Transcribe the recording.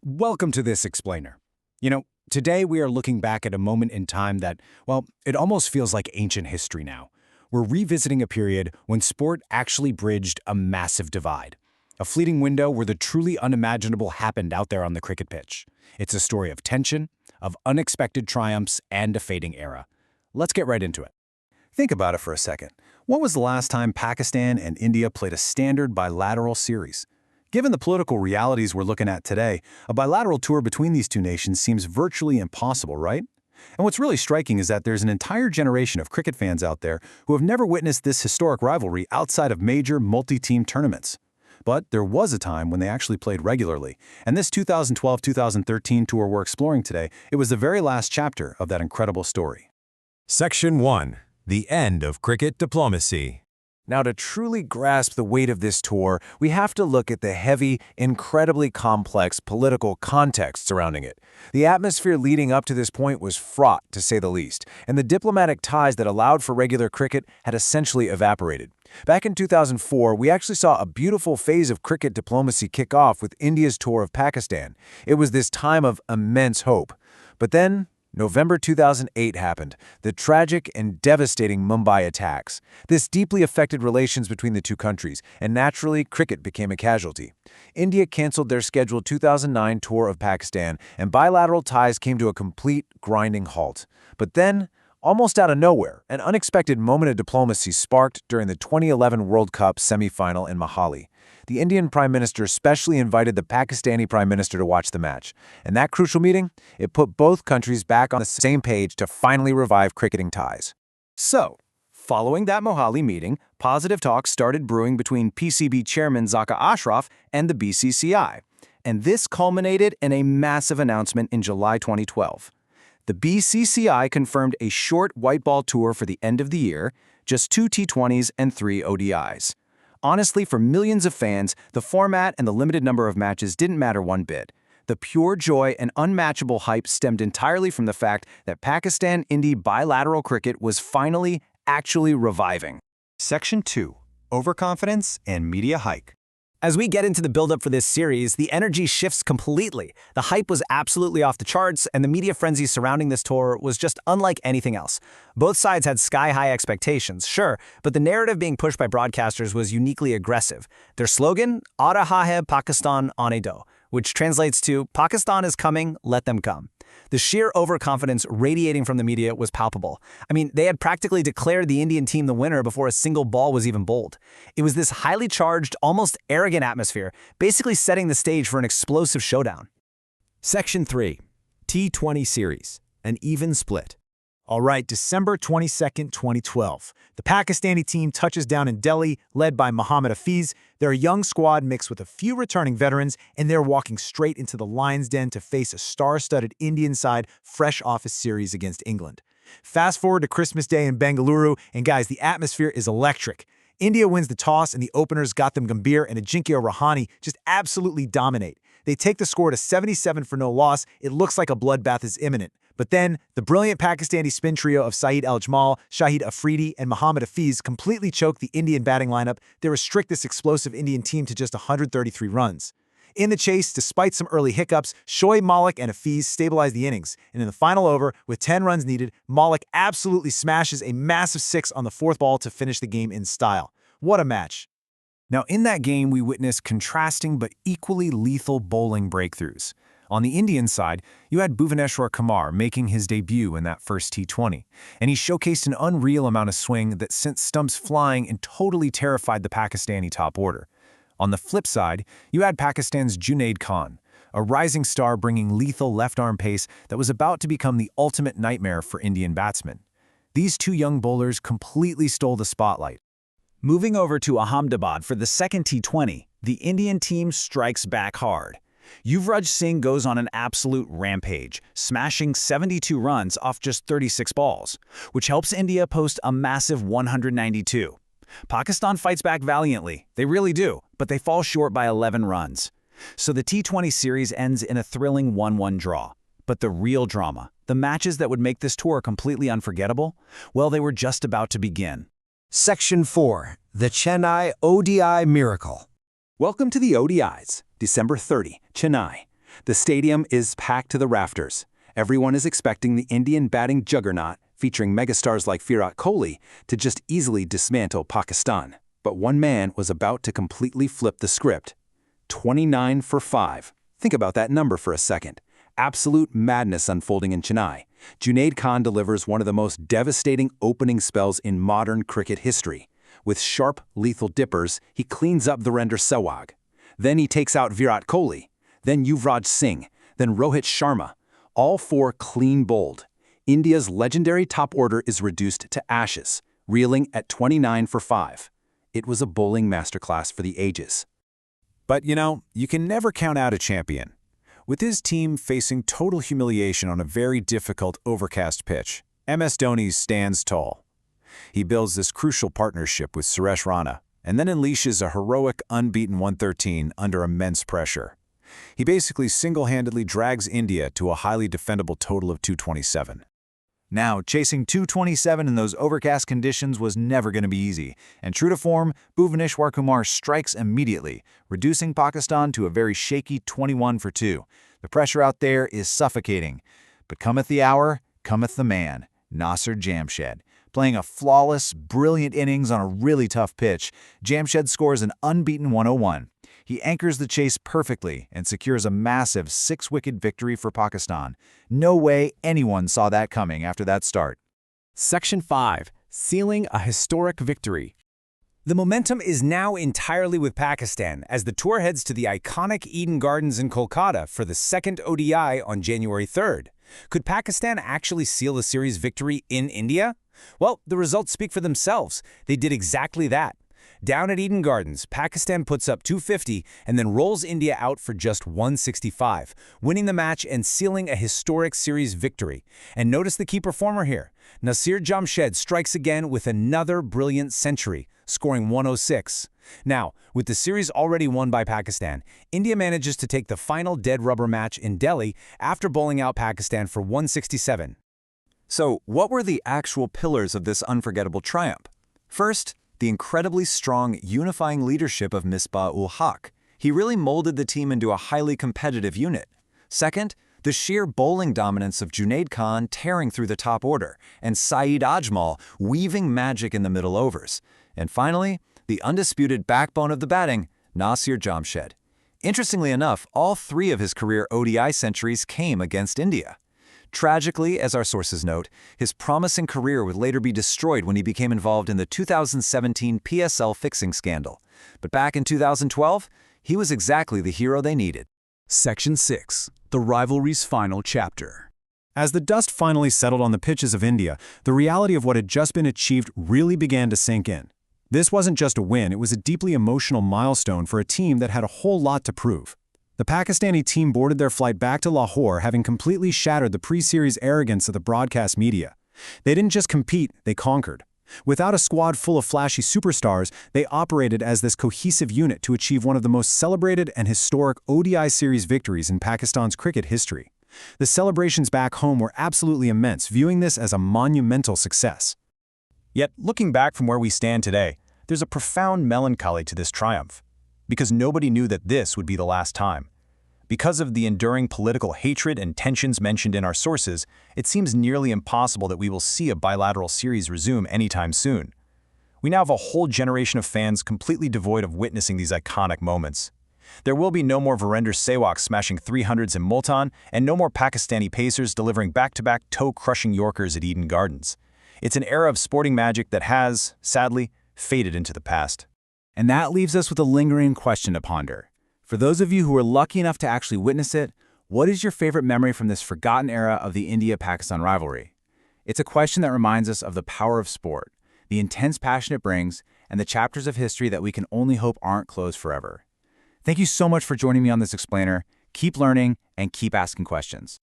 Welcome to this explainer. Today we are looking back at a moment in time that, well, it almost feels like ancient history now. We're revisiting a period when sport actually bridged a massive divide. A fleeting window where the truly unimaginable happened out there on the cricket pitch. It's a story of tension, of unexpected triumphs, and a fading era. Let's get right into it. Think about it for a second. When was the last time Pakistan and India played a standard bilateral series? Given the political realities we're looking at today, a bilateral tour between these two nations seems virtually impossible, right? And what's really striking is that there's an entire generation of cricket fans out there who have never witnessed this historic rivalry outside of major multi-team tournaments. But there was a time when they actually played regularly, and this 2012-2013 tour we're exploring today, it was the very last chapter of that incredible story. Section 1. The End of Cricket Diplomacy. Now, to truly grasp the weight of this tour, we have to look at the heavy, incredibly complex political context surrounding it. The atmosphere leading up to this point was fraught, to say the least, and the diplomatic ties that allowed for regular cricket had essentially evaporated. Back in 2004, we actually saw a beautiful phase of cricket diplomacy kick off with India's tour of Pakistan. It was this time of immense hope. But then, November 2008 happened, the tragic and devastating Mumbai attacks. This deeply affected relations between the two countries, and naturally, cricket became a casualty. India canceled their scheduled 2009 tour of Pakistan, and bilateral ties came to a complete, grinding halt. But then, almost out of nowhere, an unexpected moment of diplomacy sparked during the 2011 World Cup semi-final in Mohali. The Indian Prime Minister specially invited the Pakistani Prime Minister to watch the match. And that crucial meeting, it put both countries back on the same page to finally revive cricketing ties. So, following that Mohali meeting, positive talks started brewing between PCB Chairman Zaka Ashraf and the BCCI. And this culminated in a massive announcement in July 2012. The BCCI confirmed a short white ball tour for the end of the year, just 2 T20s and 3 ODIs. Honestly, for millions of fans, the format and the limited number of matches didn't matter one bit. The pure joy and unmatchable hype stemmed entirely from the fact that Pakistan-India bilateral cricket was finally, actually reviving. Section 2. Overconfidence and Media Hike. As we get into the build-up for this series, the energy shifts completely. The hype was absolutely off the charts, and the media frenzy surrounding this tour was just unlike anything else. Both sides had sky-high expectations, sure, but the narrative being pushed by broadcasters was uniquely aggressive. Their slogan, "Aa raha hai Pakistan aane do," which translates to, "Pakistan is coming, let them come." The sheer overconfidence radiating from the media was palpable. I mean, they had practically declared the Indian team the winner before a single ball was even bowled. It was this highly charged, almost arrogant atmosphere, basically setting the stage for an explosive showdown. Section 3. T20 Series. An even split. All right, December 22nd, 2012. The Pakistani team touches down in Delhi, led by Mohammad Hafiz. They're a young squad mixed with a few returning veterans, and they're walking straight into the Lions' Den to face a star-studded Indian side fresh off a series against England. Fast forward to Christmas Day in Bengaluru, and guys, the atmosphere is electric. India wins the toss, and the openers Gautam Gambhir and Ajinkya Rahane just absolutely dominate. They take the score to 77 for no loss. It looks like a bloodbath is imminent. But then, the brilliant Pakistani spin trio of Saeed Al-Jamal, Shahid Afridi, and Mohammad Hafiz completely choke the Indian batting lineup. They restrict this explosive Indian team to just 133 runs. In the chase, despite some early hiccups, Shoaib Malik and Hafiz stabilize the innings, and in the final over, with 10 runs needed, Malik absolutely smashes a massive 6 on the 4th ball to finish the game in style. What a match. Now, in that game, we witnessed contrasting but equally lethal bowling breakthroughs. On the Indian side, you had Bhuvaneshwar Kumar making his debut in that first T20, and he showcased an unreal amount of swing that sent stumps flying and totally terrified the Pakistani top order. On the flip side, you had Pakistan's Junaid Khan, a rising star bringing lethal left-arm pace that was about to become the ultimate nightmare for Indian batsmen. These two young bowlers completely stole the spotlight. Moving over to Ahmedabad for the second T20, the Indian team strikes back hard. Yuvraj Singh goes on an absolute rampage, smashing 72 runs off just 36 balls, which helps India post a massive 192. Pakistan fights back valiantly, they really do, but they fall short by 11 runs. So the T20 series ends in a thrilling 1-1 draw. But the real drama, the matches that would make this tour completely unforgettable, well, they were just about to begin. Section 4. The Chennai ODI Miracle. Welcome to the ODIs. December 30, Chennai. The stadium is packed to the rafters. Everyone is expecting the Indian batting juggernaut, featuring megastars like Virat Kohli, to just easily dismantle Pakistan. But one man was about to completely flip the script. 29 for 5. Think about that number for a second. Absolute madness unfolding in Chennai. Junaid Khan delivers one of the most devastating opening spells in modern cricket history. With sharp, lethal dippers, he cleans up Virender Sehwag. Then he takes out Virat Kohli. Then Yuvraj Singh. Then Rohit Sharma. All four clean bowled. India's legendary top order is reduced to ashes, reeling at 29 for 5. It was a bowling masterclass for the ages. But you can never count out a champion. With his team facing total humiliation on a very difficult overcast pitch, MS Dhoni stands tall. He builds this crucial partnership with Suresh Raina and then unleashes a heroic unbeaten 113 under immense pressure. He basically single-handedly drags India to a highly defendable total of 227. Now, chasing 227 in those overcast conditions was never going to be easy, and true to form, Bhuvaneshwar Kumar strikes immediately, reducing Pakistan to a very shaky 21 for 2. The pressure out there is suffocating. But cometh the hour, cometh the man, Nasir Jamshed. Playing a flawless, brilliant innings on a really tough pitch, Jamshed scores an unbeaten 101. He anchors the chase perfectly and secures a massive 6-wicket victory for Pakistan. No way anyone saw that coming after that start. Section 5. Sealing a historic victory. The momentum is now entirely with Pakistan as the tour heads to the iconic Eden Gardens in Kolkata for the second ODI on January 3rd. Could Pakistan actually seal the series victory in India? Well, the results speak for themselves. They did exactly that. Down at Eden Gardens, Pakistan puts up 250 and then rolls India out for just 165, winning the match and sealing a historic series victory. And notice the key performer here. Nasir Jamshed strikes again with another brilliant century, scoring 106. Now, with the series already won by Pakistan, India manages to take the final dead rubber match in Delhi after bowling out Pakistan for 167. So, what were the actual pillars of this unforgettable triumph? First, the incredibly strong, unifying leadership of Misbah-ul-Haq. He really molded the team into a highly competitive unit. Second, the sheer bowling dominance of Junaid Khan tearing through the top order, and Saeed Ajmal weaving magic in the middle overs. And finally, the undisputed backbone of the batting, Nasir Jamshed. Interestingly enough, all three of his career ODI centuries came against India. Tragically, as our sources note, his promising career would later be destroyed when he became involved in the 2017 PSL fixing scandal. But back in 2012, he was exactly the hero they needed. Section 6. The rivalry's final chapter. As the dust finally settled on the pitches of India, the reality of what had just been achieved really began to sink in. This wasn't just a win, it was a deeply emotional milestone for a team that had a whole lot to prove. The Pakistani team boarded their flight back to Lahore, having completely shattered the pre-series arrogance of the broadcast media. They didn't just compete, they conquered. Without a squad full of flashy superstars, they operated as this cohesive unit to achieve one of the most celebrated and historic ODI series victories in Pakistan's cricket history. The celebrations back home were absolutely immense, viewing this as a monumental success. Yet, looking back from where we stand today, there's a profound melancholy to this triumph. Because nobody knew that this would be the last time. Because of the enduring political hatred and tensions mentioned in our sources, it seems nearly impossible that we will see a bilateral series resume anytime soon. We now have a whole generation of fans completely devoid of witnessing these iconic moments. There will be no more Virender Sehwag smashing 300s in Multan, and no more Pakistani pacers delivering back-to-back toe-crushing Yorkers at Eden Gardens. It's an era of sporting magic that has, sadly, faded into the past. And that leaves us with a lingering question to ponder. For those of you who were lucky enough to actually witness it, what is your favorite memory from this forgotten era of the India-Pakistan rivalry? It's a question that reminds us of the power of sport, the intense passion it brings, and the chapters of history that we can only hope aren't closed forever. Thank you so much for joining me on this explainer. Keep learning and keep asking questions.